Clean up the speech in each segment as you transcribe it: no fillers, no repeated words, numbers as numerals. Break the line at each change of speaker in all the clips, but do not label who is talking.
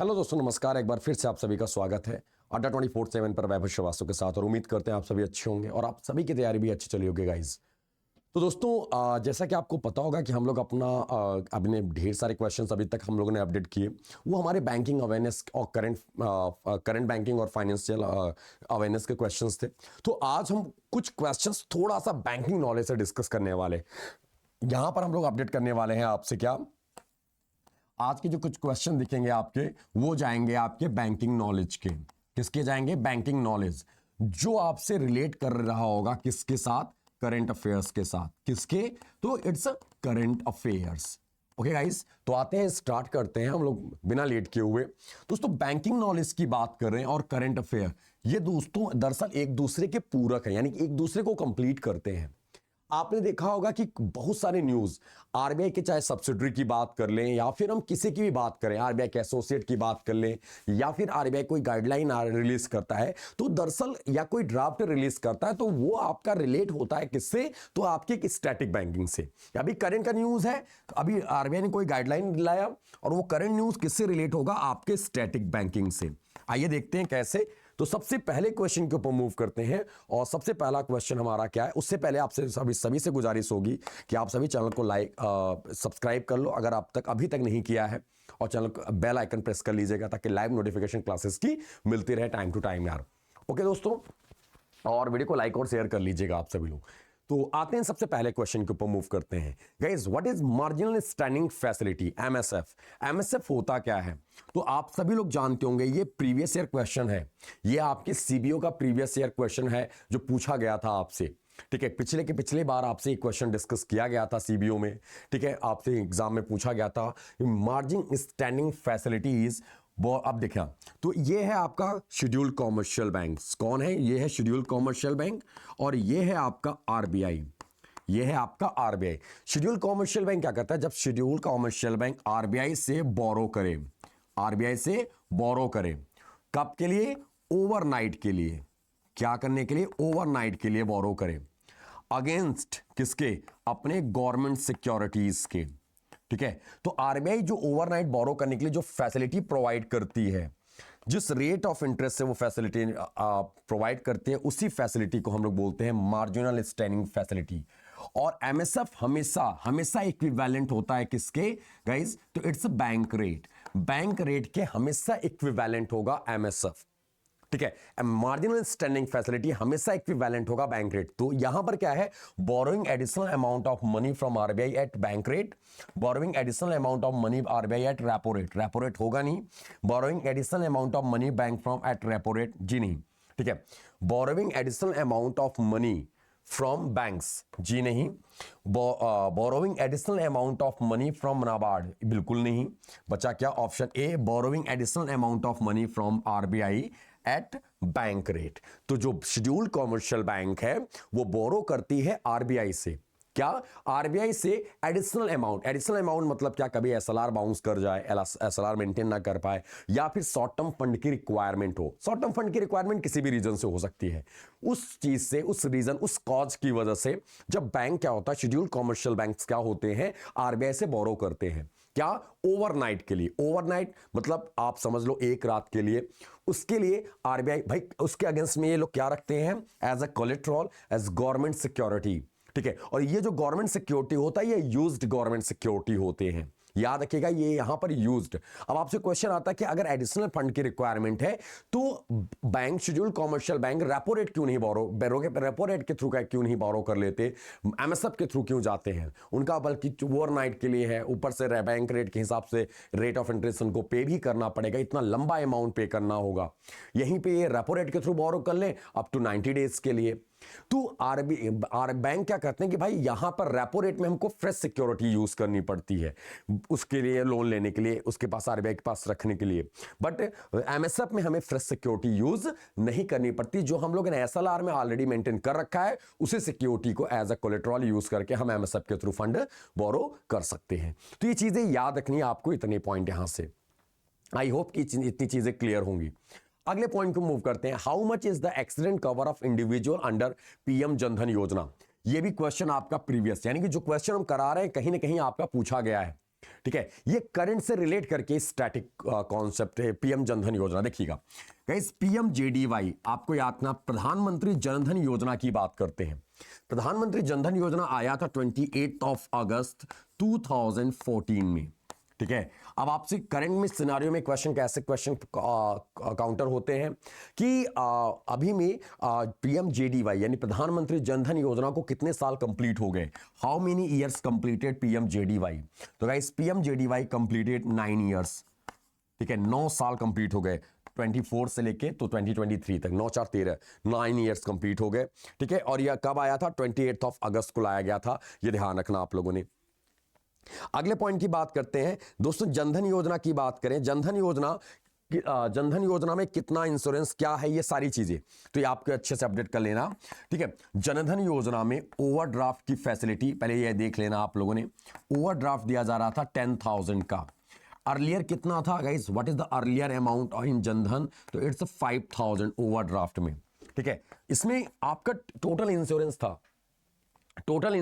Hello दोस्तों, नमस्कार। एक बार फिर से आप सभी का स्वागत है अड्डा 24/7 पर वैभव श्रीवास्तव के साथ। और उम्मीद करते हैं आप सभी अच्छे होंगे और आप सभी की तैयारी भी अच्छी चली होगी गाइज। तो दोस्तों, जैसा कि आपको पता होगा कि हम लोग अपना अपने ढेर सारे क्वेश्चंस अभी तक हम लोगों ने अपडेट किए, वो हमारे बैंकिंग अवेयरनेस और करंट बैंकिंग और फाइनेंशियल अवेयरनेस के क्वेश्चंस थे। तो आज हम कुछ क्वेश्चंस थोड़ा सा बैंकिंग नॉलेज से डिस्कस करने वाले। यहाँ पर हम लोग अपडेट करने वाले हैं आपसे क्या, आज के जो कुछ क्वेश्चन दिखेंगे आपके, वो जाएंगे आपके बैंकिंग नॉलेज के। किसके जाएंगे? बैंकिंग नॉलेज, जो आपसे रिलेट कर रहा होगा किसके साथ? करंट अफेयर्स के साथ। किसके? तो it's a current affairs. Okay guys, तो आते हैं, स्टार्ट करते हैं हम लोग बिना लेट किए हुए। दोस्तों, बैंकिंग नॉलेज की बात कर रहे हैं और करंट अफेयर, ये दोस्तों दरअसल एक दूसरे के पूरक है, यानी कि एक दूसरे को कंप्लीट करते हैं। आपने देखा होगा कि बहुत सारे न्यूज आरबीआई के, चाहे सब्सिडरी की बात कर लें या फिर हम किसी की भी बात करें, आरबीआई के एसोसिएट की बात कर लें, या फिर आरबीआई कोई गाइडलाइन रिलीज करता है तो दरअसल, या कोई ड्राफ्ट रिलीज करता है, तो वो आपका रिलेट होता है किससे? तो आपके स्टैटिक बैंकिंग से। अभी करंट का न्यूज है, अभी आरबीआई ने कोई गाइडलाइन लाया और वो करंट न्यूज किससे रिलेट होगा? आपके स्टैटिक बैंकिंग से। आइए देखते हैं कैसे। तो सबसे पहले क्वेश्चन के ऊपर मूव करते हैं और सबसे पहला क्वेश्चन हमारा क्या है, उससे पहले आपसे सभी से गुजारिश होगी कि आप सभी चैनल को लाइक सब्सक्राइब कर लो अगर आप अभी तक नहीं किया है, और चैनल को बेल आइकन प्रेस कर लीजिएगा ताकि लाइव नोटिफिकेशन क्लासेस की मिलती रहे टाइम टू टाइम यार। ओके दोस्तों, और वीडियो को लाइक और शेयर कर लीजिएगा आप सभी लोग। तो आते हैं सबसे पहले क्वेश्चन के ऊपर मूव करते हैं। Guys, what is marginal standing facility, MSF? MSF होता क्या है? तो आप सभी लोग जानते होंगे, ये प्रीवियस ईयर क्वेश्चन है, ये आपके सीबीओ का प्रीवियस ईयर क्वेश्चन है जो पूछा गया था आपसे। ठीक है, पिछले बार आपसे एक क्वेश्चन डिस्कस किया गया था सीबीओ में। ठीक है, आपसे एग्जाम में पूछा गया था मार्जिन स्टैंडिंग फैसिलिटीज। अब देखा, तो ये है आपका शेड्यूल्ड कॉमर्शियल बैंक। कौन है? ये है शेड्यूल्ड कॉमर्शियल बैंक, और ये है आपका आरबीआई। ये है आपका आरबीआई। शेड्यूल्ड कॉमर्शियल बैंक क्या करता है? जब शेड्यूल्ड कॉमर्शियल बैंक आरबीआई से बोरो करे, आरबीआई से बोरो करे, कब के लिए? ओवरनाइट के लिए। क्या करने के लिए? ओवरनाइट के लिए बोरो करे। अगेंस्ट किसके? अपने गवर्नमेंट सिक्योरिटीज के। ठीक है, तो आरबीआई जो ओवरनाइट बोरो करने के लिए जो फैसिलिटी प्रोवाइड करती है, जिस रेट ऑफ इंटरेस्ट से वो फैसिलिटी प्रोवाइड करते हैं, उसी फैसिलिटी को हम लोग बोलते हैं मार्जिनल स्टैंडिंग फैसिलिटी। और एमएसएफ हमेशा इक्विवेलेंट होता है किसके गाइस? तो it's bank rate. Bank rate के हमेशा इक्विवेलेंट होगा एमएसएफ। ठीक है, मार्जिनल स्टैंडिंग फैसिलिटी हमेशा इक्विवेलेंट होगा बैंक रेट। तो यहां पर क्या है? Borrowing additional amount of money from RBI at bank rate, borrowing additional amount of money RBI at repo rate. Repo rate होगा नहीं। Borrowing additional amount of money bank from at repo rate, जी नहीं। ठीक है, borrowing additional amount of money from banks, जी नहीं। Borrowing additional amount of money from NABARD, बिल्कुल नहीं। बचा क्या? Option A, borrowing additional amount of money from RBI at bank rate. तो जो शेड्यूल्ड कॉमर्शियल बैंक है वो बोरो करती है आरबीआई से। क्या? आरबीआई से एडिशनल अमाउंट। एडिशनल अमाउंट मतलब क्या? कभी एसएलआर बाउंस कर जाए, एसएलआर मेंटेन ना कर पाए, या फिर शॉर्ट टर्म फंड की रिक्वायरमेंट हो। शॉर्ट टर्म फंड की रिक्वायरमेंट किसी भी रीजन से हो सकती है। उस चीज से, उस रीजन, उस कॉज की वजह से जब बैंक क्या होता है, शेड्यूल्ड कॉमर्शियल बैंक्स क्या होते हैं? आरबीआई से बोरो करते हैं। क्या? ओवरनाइट के लिए। ओवरनाइट मतलब आप समझ लो एक रात के लिए। उसके लिए आरबीआई भाई, उसके अगेंस्ट में ये लोग क्या रखते हैं? As a collateral, as government security. ठीक है, और ये जो गवर्नमेंट सिक्योरिटी होता है, ये यूज्ड गवर्नमेंट सिक्योरिटी होते हैं। याद रखिएगा, ये यहां पर यूज्ड। अब आपसे क्वेश्चन आता है कि अगर एडिशनल फंड की रिक्वायरमेंट है तो bank, scheduled commercial bank repo rate क्यों नहीं बोरो, रेपो रेट के थ्रू क्यों नहीं बोरो कर लेते? एमएसएफ के थ्रू क्यों जाते हैं? उनका बल्कि ओवरनाइट के लिए है, ऊपर से बैंक रेट के हिसाब से रेट ऑफ इंटरेस्ट उनको पे भी करना पड़ेगा, इतना लंबा अमाउंट पे करना होगा। यहीं पे ये रेपो रेट के थ्रू बोरो कर लें अप टू 90 डेज के लिए। तो बैंक क्या करते हैं कि भाई यहां पर रेपो रेट में हमको फ्रेश सिक्योरिटी यूज करनी पड़ती है उसके लिए, लोन लेने के लिए, उसके पास आरबीआई के पास रखने के लिए। बट एमएसएफ में हमें फ्रेश सिक्योरिटी यूज नहीं करनी पड़ती। जो हम लोग ने एसएलआर में ऑलरेडी मेंटेन कर रखा है, उसी सिक्योरिटी को एज अ कोलेट्रल यूज करके हम एमएसएफ के थ्रू फंड बोरो कर सकते हैं। तो ये चीजें याद रखनी है आपको, इतने पॉइंट यहां से। आई होप कि इतनी चीजें क्लियर होंगी। अगले पॉइंट को मूव करते हैं। How much is the accident cover of individual under PM Jan Dhan योजना? ये भी क्वेश्चन आपका प्रीवियस, यानी कि जो क्वेश्चन हम करा रहे हैं कहीं ना कहीं आपका पूछा गया है। ठीक ठीक है, ये करंट से रिलेट करके स्टैटिक कॉन्सेप्ट है पीएम जनधन योजना। देखिएगा गाइस, पीएमजेडीवाई आपको याद ना, प्रधानमंत्री जनधन योजना की बात करते हैं। प्रधानमंत्री जनधन योजना आया था 28 अगस्त 2014 में। ठीक है, अब आपसे करंट में सिनारियो में क्वेश्चन कैसे क्वेश्चन काउंटर होते हैं कि अभी में पीएमजेडीवाई यानी प्रधानमंत्री जनधन योजना को कितने साल कंप्लीट हो गए, how many years completed PMJDY. तो गाइस पीएमजेडीवाई कंप्लीटेड 9 ईयर्स। ठीक है, 9 साल कंप्लीट हो गए 24 से लेके तो 2023 तक, 9 4 13, 9 ईयर्स कंप्लीट हो गए। ठीक है, और यह कब आया था, 28 अगस्त को लाया गया था, यह ध्यान रखना आप लोगों ने। अगले पॉइंट की बात करते हैं दोस्तों, जनधन योजना की बात करें। जनधन योजना में कितना इंश्योरेंस क्या है, ये सारी चीजें तो ये आपको अच्छे से अपडेट कर लेना। ठीक है, जनधन योजना में ओवरड्राफ्ट की फैसिलिटी पहले ये देख लेना आप लोगों ने। ओवरड्राफ्ट दिया जा रहा था 10,000 का। अर्लियर कितना था guys, what is the earlier amount in Jan Dhan, तो इट्स 5,000 ओवरड्राफ्ट में। ठीक है, इसमें आपका टोटल इंश्योरेंस था, टोटल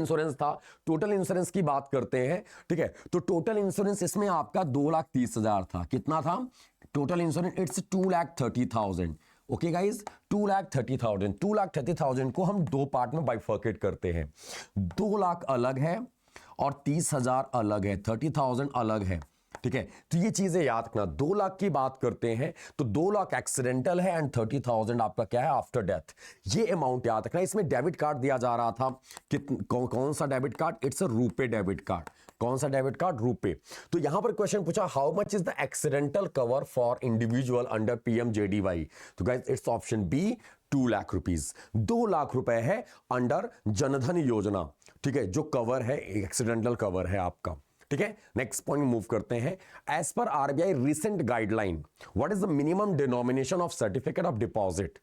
इंश्योरेंस की बात करते हैं। ठीक है, तो टोटल इंश्योरेंस इसमें आपका 2,30,000 था। कितना था total insurance, it's 2,30,000। Okay guys, 2,30,000 को हम दो पार्ट में बाइफर्केट करते हैं। 2 लाख अलग है और 30,000 अलग है, 30,000 अलग है। ठीक है, तो ये चीजें याद रखना। 2 लाख की बात करते हैं तो 2 लाख एक्सीडेंटल है एंड 30,000 आपका क्या है, आफ्टर डेथ। ये अमाउंट याद रखना। इसमें डेबिट कार्ड दिया जा रहा था कि कौन सा debit card, it's a RuPay debit card. कौन सा डेबिट कार्ड, रुपे। तो यहां पर क्वेश्चन पूछा how much is the accidental cover for individual under PMJDY, तो guys it's option B 2 lakh rupees. 2 lakh रुपए है अंडर जनधन योजना। ठीक है, जो कवर है एक्सीडेंटल कवर है आपका। ठीक है, नेक्स्ट पॉइंट मूव करते हैं। एज पर RBI recent guideline, what is the minimum denomination of certificate of deposit.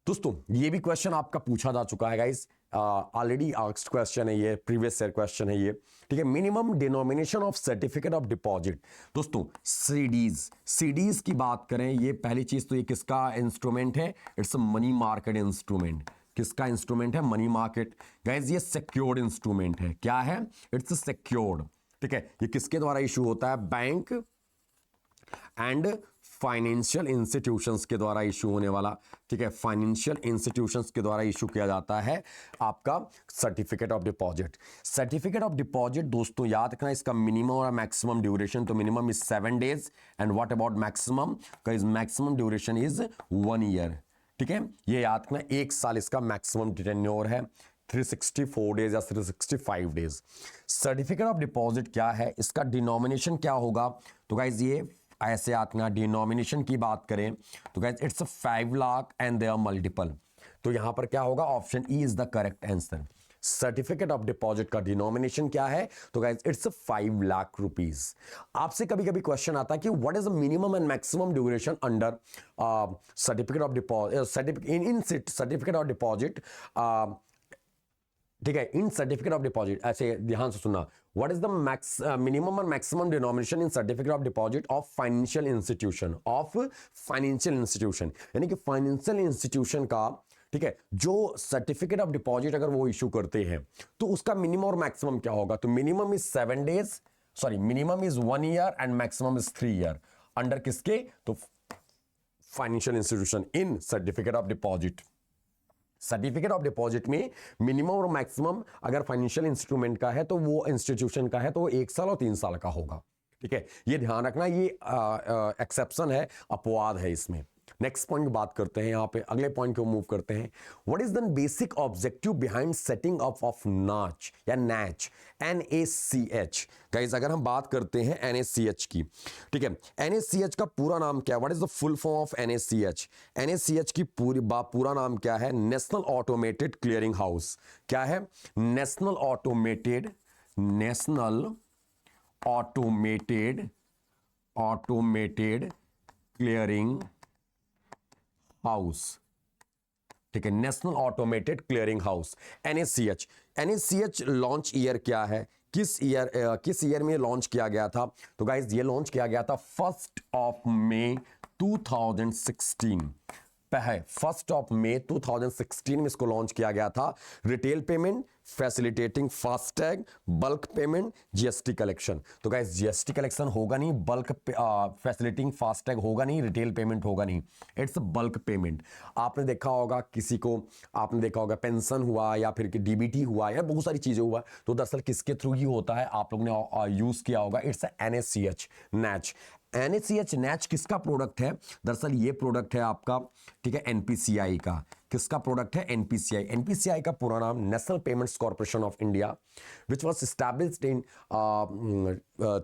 दोस्तों ये भी क्वेश्चन आपका पूछा जा चुका है गाइस, ऑलरेडी आस्क्ड क्वेश्चन है ये, प्रीवियस ईयर क्वेश्चन है ये। ठीक है, minimum denomination of certificate of deposit. दोस्तों सीडीज की बात करें, ये पहली चीज तो ये किसका इंस्ट्रूमेंट है, it's a money market instrument. किसका इंस्ट्रूमेंट है, मनी मार्केट। गाइस ये सिक्योर्ड इंस्ट्रूमेंट है। क्या है, इट्स सिक्योर्ड। ठीक है, ये किसके द्वारा इशू होता है, बैंक एंड फाइनेंशियल इंस्टीट्यूशंस के द्वारा इशू होने वाला। ठीक है, फाइनेंशियल इंस्टीट्यूशंस के द्वारा इशू किया जाता है आपका certificate of deposit. Certificate of deposit दोस्तों याद रखना, इसका मिनिमम और मैक्सिमम ड्यूरेशन, तो minimum is 7 days and what about maximum, guys maximum duration is 1 year। ठीक है, ये याद रखना, 1 साल इसका मैक्सिमम टेन्योर है, 364 डेज या 365 डेज। सर्टिफिकेट ऑफ डिपॉजिट क्या है, इसका डिनोमिनेशन क्या होगा, तो गाइज ये ऐसे आतना, डिनोमिनेशन की बात करें तो guys it's 5 lakh and their multiple. तो यहां पर क्या होगा, option E is the correct answer. Certificate of deposit का डिनोमिनेशन क्या है, तो गाइज इट्स 5 लाख रुपीज। आपसे कभी कभी क्वेश्चन आता है कि what is the minimum and maximum duration under certificate of deposit, in certificate of deposit. ठीक है, इन सर्टिफिकेट ऑफ डिपॉजिट, ऐसे ध्यान से सुनना, व्हाट इज द मिनिमम और maximum denomination in certificate of deposit of financial institution, यानी कि financial institution का। ठीक है, जो सर्टिफिकेट ऑफ डिपॉजिट अगर वो इशू करते हैं तो उसका मिनिमम और मैक्सिमम क्या होगा, तो minimum is 7 days, sorry minimum is 1 year and maximum is 3 year। Under किसके, तो financial institution in certificate of deposit. Certificate of deposit में मिनिमम और मैक्सिमम अगर फाइनेंशियल इंस्ट्रूमेंट का है तो वो इंस्टीट्यूशन का है तो वो 1 साल और 3 साल का होगा। ठीक है, ये ध्यान रखना, ये एक्सेप्शन है, अपवाद है इसमें। नेक्स्ट पॉइंट की बात करते हैं, यहां पे अगले पॉइंट को मूव करते हैं। What is the basic objective behind setting up of नाच या नैच, NACH। गाइस अगर हम बात करते हैं NACH की, ठीक है, NACH का पूरा नाम क्या है, what is the full form of NACH। NACH की पूरा नाम क्या है, नेशनल ऑटोमेटेड क्लियरिंग हाउस। क्या है, नेशनल ऑटोमेटेड क्लियरिंग हाउस। ठीक है, national automated clearing house, NACH launch year क्या है, किस ईयर में लॉन्च किया गया था, तो गाइज ये लॉन्च किया गया था 1 May 2016। 1 मई 2016 में इसको लॉन्च किया गया था। Retail payment, facilitating FASTag, bulk payment, GST collection. तो गाइस जीएसटी कलेक्शन होगा नहीं, बल्क फैसिलिटेटिंग फास्टैग होगा नहीं, रिटेल पेमेंट होगा नहीं, इट्स बल्क पेमेंट। आपने देखा होगा किसी को, आपने देखा होगा पेंशन हुआ या फिर डीबीटी हुआ या बहुत सारी चीजें हुआ, तो दरअसल किसके थ्रू ही होता है, आप लोग ने यूज किया होगा, इट्स NACH, नैच। NACH नैच किसका प्रोडक्ट है? दरअसल ये प्रोडक्ट है आपका, ठीक है, NPCI का। किसका प्रोडक्ट है? NPCI। NPCI का पूरा नाम national payments corporation of India, which was established in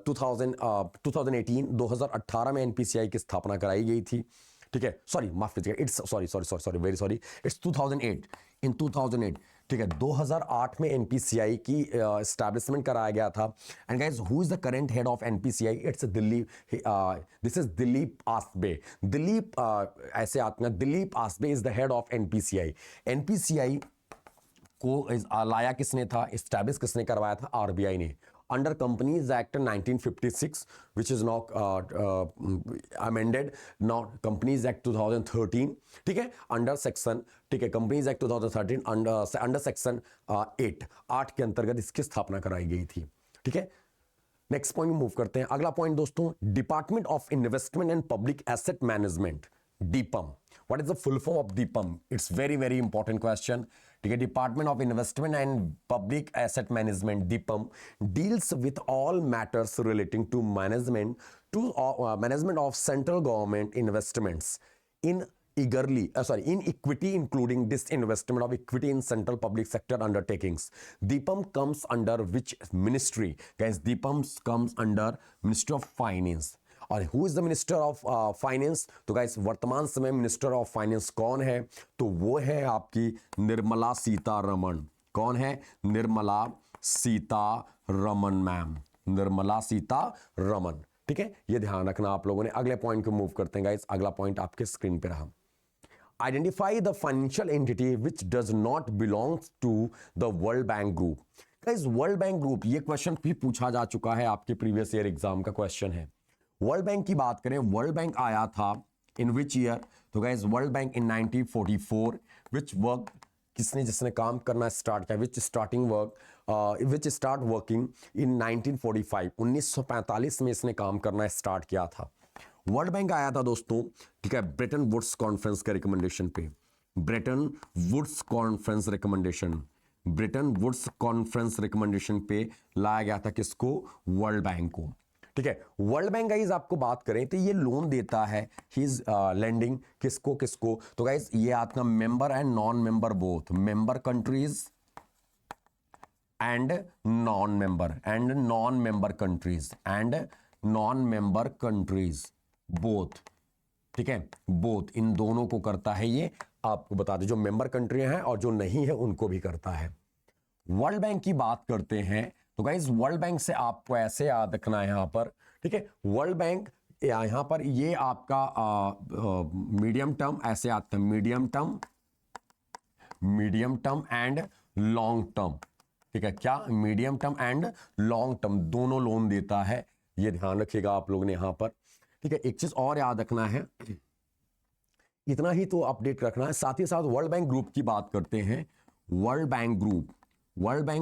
2018 में NPCI की स्थापना कराई गई थी, ठीक है। सॉरी, माफ कीजिएगा, it's sorry very sorry, it's 2008, इन 2008, ठीक है। 2008 में NPCI की एस्टैब्लिशमेंट कराया गया था। And guys, who is the current head of NPCI? It's Delhi, this is Dilip Asbe. Dilip ऐसे आते हैं, Dilip Asbe is the head of NPCI। NPCI को लाया किसने था, एस्टैब्लिश किसने करवाया था? RBI ने, under companies act 1956, which is not amended, not companies act 2013, ठीक है, अंडर सेक्शन, ठीक है, कंपनीज एक्ट 2013 अंडर सेक्शन 8 के अंतर्गत इसकी स्थापना कराई गई थी, ठीक है। नेक्स्ट पॉइंट मूव करते हैं। अगला पॉइंट दोस्तों, department of investment and public asset management, DIPAM। What is the full form of DIPAM? It's very very important question, ठीक है। Department of investment and public asset management, DIPAM, deals with all matters relating to management of central government investments in in equity, including disinvestment of equity in central public sector undertakings. DIPAM comes under which ministry? Guys, DIPAM comes under Ministry of Finance. और who is the minister of finance? तो guys, वर्तमान समय minister of finance कौन है? तो वो है आपकी निर्मला सीतारमण। कौन है? निर्मला सीतारमण मैम, निर्मला सीतारमण, ठीक है। ये ध्यान रखना आप लोगों ने। अगले पॉइंट को मूव करते हैं गाइस। अगला पॉइंट आपके स्क्रीन पे रहा, identify the financial entity which does not belongs to the world bank group. Guys, world bank group, ये क्वेश्चन भी पूछा जा चुका है, आपके प्रीवियस ईयर एग्जाम का क्वेश्चन है। वर्ल्ड बैंक की बात करें, वर्ल्ड बैंक आया था इन विच ईयर? तो guys, world bank in 1944, which work, जिसने काम करना स्टार्ट किया, विच स्टार्ट वर्किंग इन 1945, 1945 में इसने काम करना स्टार्ट किया था। वर्ल्ड बैंक आया था दोस्तों, ठीक है, ब्रेटन वुड्स कॉन्फ्रेंस के रिकमेंडेशन पे। Bretton Woods conference recommendation, Bretton Woods conference recommendation पे लाया गया था किसको? वर्ल्ड बैंक को, ठीक है। वर्ल्ड बैंक गाइज आपको बात करें तो ये लोन देता है, ही इज लेंडिंग किसको किसको? तो गाइज ये आपका member and non member both, member countries and non member countries both, ठीक है, बोथ, इन दोनों को करता है ये। आपको बता दें, जो मेंबर कंट्री हैं और जो नहीं है उनको भी करता है। वर्ल्ड बैंक की बात करते हैं तो गाइज, वर्ल्ड बैंक से आपको ऐसे याद रखना है यहां पर, ठीक है। वर्ल्ड बैंक यहां पर ये आपका मीडियम टर्म ऐसे आता है, medium term and long term, ठीक है। क्या? Medium term and long term दोनों लोन देता है, ये ध्यान रखिएगा आप लोगों ने यहां पर, ठीक है। एक चीज और याद रखना है, इतना ही तो अपडेट रखना है। साथ ही साथ वर्ल्ड बैंक ग्रुप की बात करते हैं, वर्ल्ड बैंक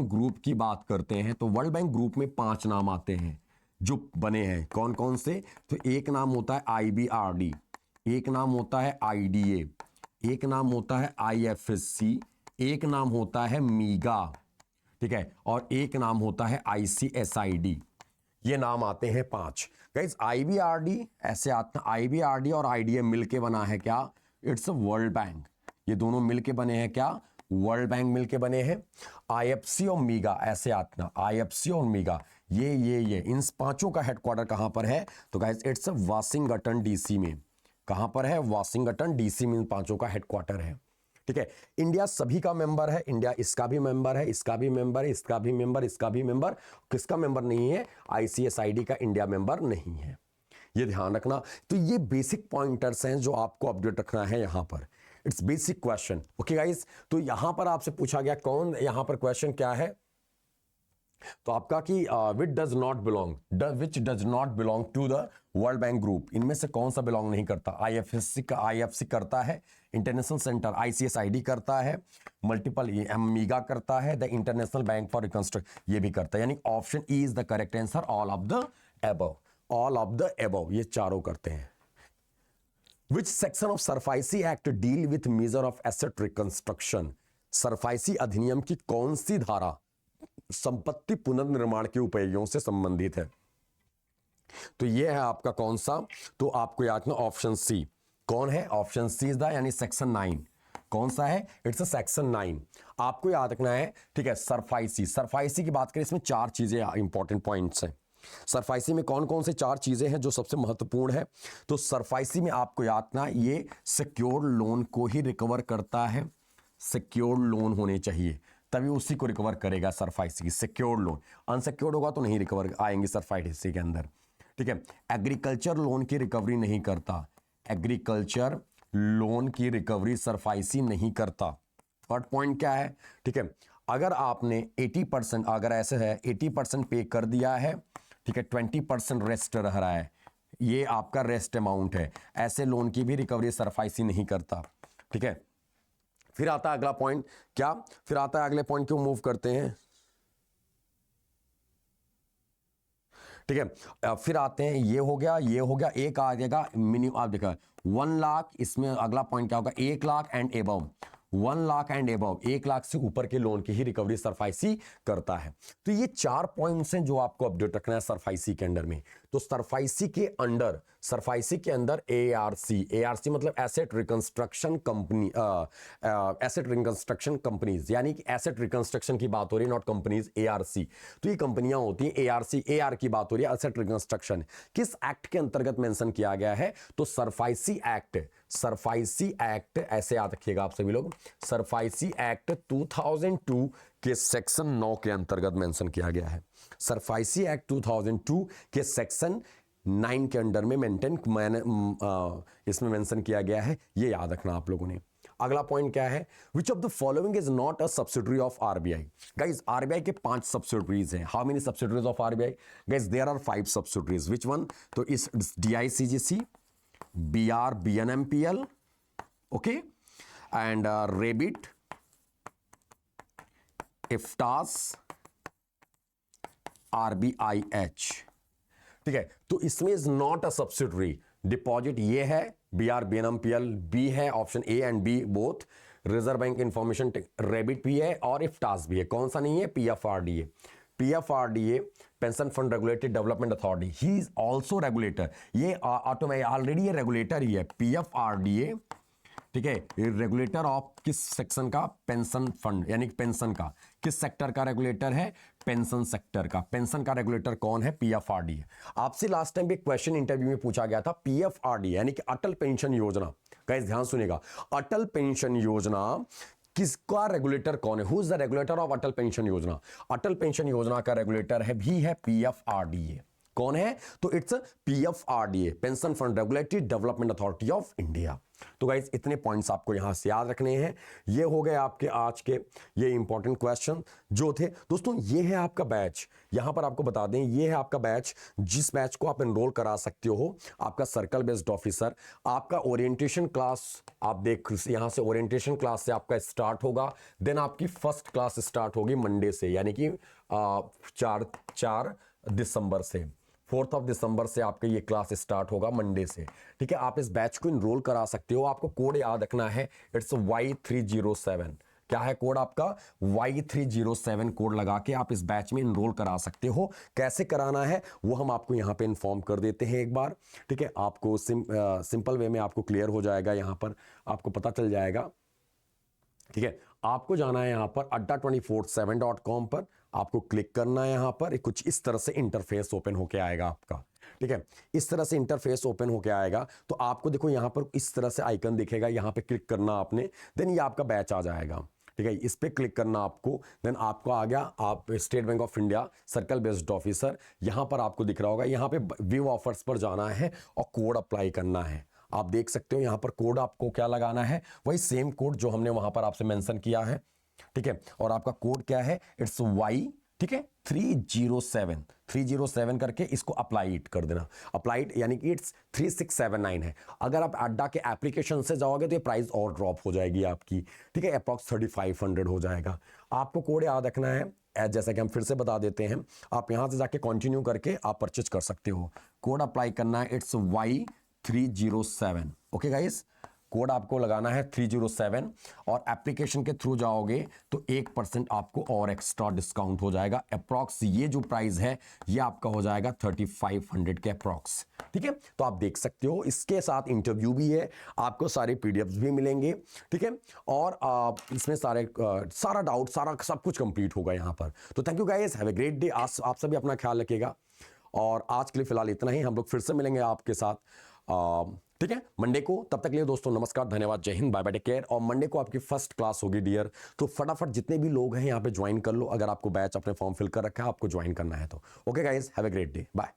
ग्रुप की बात करते हैं तो वर्ल्ड बैंक ग्रुप में 5 नाम आते हैं जो बने हैं। कौन कौन से? तो एक नाम होता है IBRD, एक नाम होता है IDA, एक नाम होता है IFSC, एक नाम होता है मीगा, ठीक है, और एक नाम होता है ICSID। ये नाम आते हैं 5। गाइस, IBRD ऐसे आता है, IBRD और IDA मिलके बना है क्या? It's a world bank. ये दोनों मिलके बने हैं क्या? वर्ल्ड बैंक मिलके बने हैं। IFC और मीगा ऐसे आता है, IFC और मीगा, ये इन 5 का हेडक्वार्टर कहां पर है? तो गाइस, इट्स वाशिंगटन DC में। कहां पर है? वाशिंगटन DC में इन 5 का हेडक्वार्टर है, ठीक है। इंडिया सभी का मेंबर है, इंडिया इसका भी मेंबर है, इसका भी मेंबर है, इसका भी मेंबर, इसका भी मेंबर। किसका मेंबर नहीं है? ICSID का इंडिया मेंबर नहीं है, ये ध्यान रखना। तो ये बेसिक पॉइंटर्स हैं जो आपको अपडेट रखना है यहां पर। It's basic question, okay guys. तो यहां पर आपसे पूछा गया कौन, यहां पर क्वेश्चन क्या है? तो आपका कि which does not belong to the world bank group, इनमें से कौन सा बिलोंग नहीं करता? आईएफएससी का, आईएफसी करता है, इंटरनेशनल सेंटर आईसीएसआईडी करता है, मल्टीपल मीगा करता है, the international bank for reconstruction ये भी करता है। यानी option E is the correct answer, all of the above, all of the above, ये चारों करते हैं। Which section of SARFAESI act deal with measure of asset reconstruction? SARFAESI अधिनियम की कौन सी धारा संपत्ति पुनर्निर्माण के उपायों से संबंधित है? तो ये है आपका कौन सा? तो आपको याद रखना ऑप्शन सी। कौन है? ऑप्शन सी इज द, यानी सेक्शन 9। कौन सा है? It's a section 9। आपको याद रखना है, ठीक है। सरफाइसी, सरफाइसी की बात करें, इसमें 4 चीजें इंपॉर्टेंट पॉइंट्स हैं। सरफाइसी में कौन कौन से 4 चीजें हैं जो सबसे महत्वपूर्ण है? तो सरफाइसी में आपको याद रखना, ये सिक्योर्ड लोन को ही रिकवर करता है। सिक्योर्ड लोन होने चाहिए, तभी उसी को रिकवर करेगा सरफाइसी। सिक्योर्ड लोन, अनसिक्योर्ड होगा तो नहीं रिकवर आएंगे सरफाइसी के अंदर, ठीक है। एग्रीकल्चर लोन की रिकवरी नहीं करता, एग्रीकल्चर लोन की रिकवरी सरफाइसी नहीं करता। थर्ड पॉइंट क्या है? ठीक है, अगर आपने 80%, अगर ऐसे है 80% पे कर दिया है, ठीक है, 20% रेस्ट रह रहा है, ये आपका रेस्ट अमाउंट है, ऐसे लोन की भी रिकवरी सरफाइसी नहीं करता, ठीक है। फिर आता है अगला पॉइंट, क्या? फिर आता है अगले पॉइंट को मूव करते हैं, ठीक है। फिर आते हैं, ये हो गया, ये हो गया, एक आ जाएगा मिनिमम, आप देखा 1 लाख, इसमें अगला पॉइंट क्या होगा? 1 lakh and above, 1 lakh and above, 1 lakh से ऊपर के लोन की ही रिकवरी सरफाइसी करता है। तो ये 4 पॉइंट्स हैं जो आपको अपडेट रखना है सरफाइसी के अंडर में। तो सरफाइसी के अंडर, सरफाइसी के अंदर एआरसी, एआरसी मतलब asset reconstruction company, asset reconstruction companies, यानी कि एसेट रिकंस्ट्रक्शन की बात हो रही है, नॉट कंपनीज, एआरसी। तो ये कंपनियां होती हैं एआरसी, एआर की बात हो रही है, एसेट रिकंस्ट्रक्शन। किस एक्ट के अंतर्गत मेंशन किया गया है? तो सरफाइसी एक्ट, सरफाइसी एक्ट, ऐसे याद रखिएगा आप सभी लोग, सरफाइसी एक्ट 2002 के सेक्शन 9 के अंतर्गत मेंशन किया गया है। सरफाइसी एक्ट 2002 के सेक्शन 9 के अंडर में इसमें मेंशन किया गया है, ये याद रखना आप लोगों ने। अगला पॉइंट क्या है? Which of the following is not a subsidiary of RBI? Guys, RBI के 5 सब्सिडरीज हैं। How many subsidiaries of RBI? Guys, there are 5 subsidiaries. Which one? तो इस DICGC, BR BNMPL, okay, and Rebit, IFTAS, RBIH, ठीक है। तो इसमें is not a subsidiary. Deposit ये है, BR BNMPL, बी है, option A and B both. Reserve bank information, rebate भी है और इफ्टास भी है। कौन सा नहीं है? PFRDA, PFRDA pension fund regulatory development authority, he is also regulator. ये ऑटोमेटिक ऑलरेडी ये रेगुलेटर ही है, PFRDA, ठीक है। रेगुलेटर ऑफ किस सेक्शन का? पेंशन फंड, यानी पेंशन का। किस सेक्टर का रेगुलेटर है? पेंशन सेक्टर का। पेंशन का रेगुलेटर कौन है? PFRDA। आपसे लास्ट टाइम भी क्वेश्चन इंटरव्यू में पूछा गया था, PFRDA यानी कि अटल पेंशन योजना, गाइस ध्यान सुनिएगा, अटल पेंशन योजना किसका रेगुलेटर कौन है? Who is the regulator of Atal pension योजना? अटल पेंशन योजना का रेगुलेटर है भी है PFRDA। कौन है? तो it's PFRDA, pension fund regulatory development authority of India. तो गाइस, इतने पॉइंट्स आपको यहां से याद रखने हैं। ये हो गए आपके आज के ये इंपॉर्टेंट क्वेश्चन जो थे। दोस्तों, ये है आपका बैच, यहां पर आपको बता दें, ये है आपका बैच, जिस बैच को आप एनरोल करा सकते हो। आपका सर्कल बेस्ड ऑफिसर, आपका ओरिएंटेशन क्लास, आप देख यहां से ओरिएंटेशन क्लास से आपका स्टार्ट होगा। देन आपकी फर्स्ट क्लास स्टार्ट होगी मंडे से, यानी कि 4 दिसंबर से, 4 दिसंबर से आपका ये क्लास स्टार्ट होगा मंडे से, ठीक है। आप इस बैच को इनरोल करा सकते हो। आपको कोड याद रखना है, इट्स Y307। क्या है कोड आपका? Y307 कोड लगा के आप इस बैच में इनरोल करा सकते हो। कैसे कराना है वो हम आपको यहाँ पे इन्फॉर्म कर देते हैं एक बार, ठीक है। आपको सिंपल वे में आपको क्लियर हो जाएगा, यहाँ पर आपको पता चल जाएगा, ठीक है। आपको जाना है यहाँ पर adda247.com पर, आपको क्लिक करना है। यहाँ पर कुछ इस तरह से इंटरफेस ओपन होके आएगा आपका, ठीक है। इस तरह से इंटरफेस ओपन होके आएगा तो आपको देखो यहाँ पर इस तरह से आइकन दिखेगा, यहाँ पे क्लिक करना आपने, देन ये आपका बैच आ जाएगा, ठीक है। इस पे क्लिक करना आपको, देन आपको आ गया, आप state bank of India circle based officer, यहाँ पर आपको दिख रहा होगा, यहाँ पे व्यू ऑफर्स पर जाना है और कोड अप्लाई करना है। आप देख सकते हो यहाँ पर कोड आपको क्या लगाना है, वही सेम कोड जो हमने वहां पर आपसे मेंशन किया है, ठीक है। और आपका कोड क्या है? इट्स ठीक है, 307 करके इसको अप्लाई इट कर देना। अप्लाइड यानी कि इट्स 3679 है। अगर आप अड्डा के एप्लीकेशन से जाओगे तो ये प्राइस और ड्रॉप हो जाएगी आपकी, ठीक है, अप्रॉक्स 3500 हो जाएगा। आपको कोड याद रखना है, जैसा कि हम फिर से बता देते हैं, आप यहां से जाके कंटिन्यू करके आप परचेज कर सकते हो। कोड अप्लाई करना है, it's Y307। Okay guys, code आपको लगाना है 307 और एप्लीकेशन के थ्रू जाओगे तो 1% आपको और एक्स्ट्रा डिस्काउंट हो जाएगा। अप्रॉक्स ये जो प्राइस है ये आपका हो जाएगा 3500 के अप्रॉक्स, ठीक है। तो आप देख सकते हो, इसके साथ इंटरव्यू भी है, आपको सारे पीडीएफ्स भी मिलेंगे, ठीक है, और इसमें सारा डाउट सारा सब कुछ कंप्लीट होगा यहाँ पर। तो thank you guys, have a great day. आप सभी अपना ख्याल रखिएगा और आज के लिए फिलहाल इतना ही। हम लोग फिर से मिलेंगे आपके साथ, ठीक है, मंडे को। तब तक के लिए दोस्तों नमस्कार, धन्यवाद, जय Hind, bye bye, take care. और मंडे को आपकी फर्स्ट क्लास होगी डियर, तो फटाफट जितने भी लोग हैं यहाँ पे ज्वाइन कर लो। अगर आपको बैच अपने फॉर्म फिल कर रखा है, आपको ज्वाइन करना है तो। Okay guys, have a great day, bye.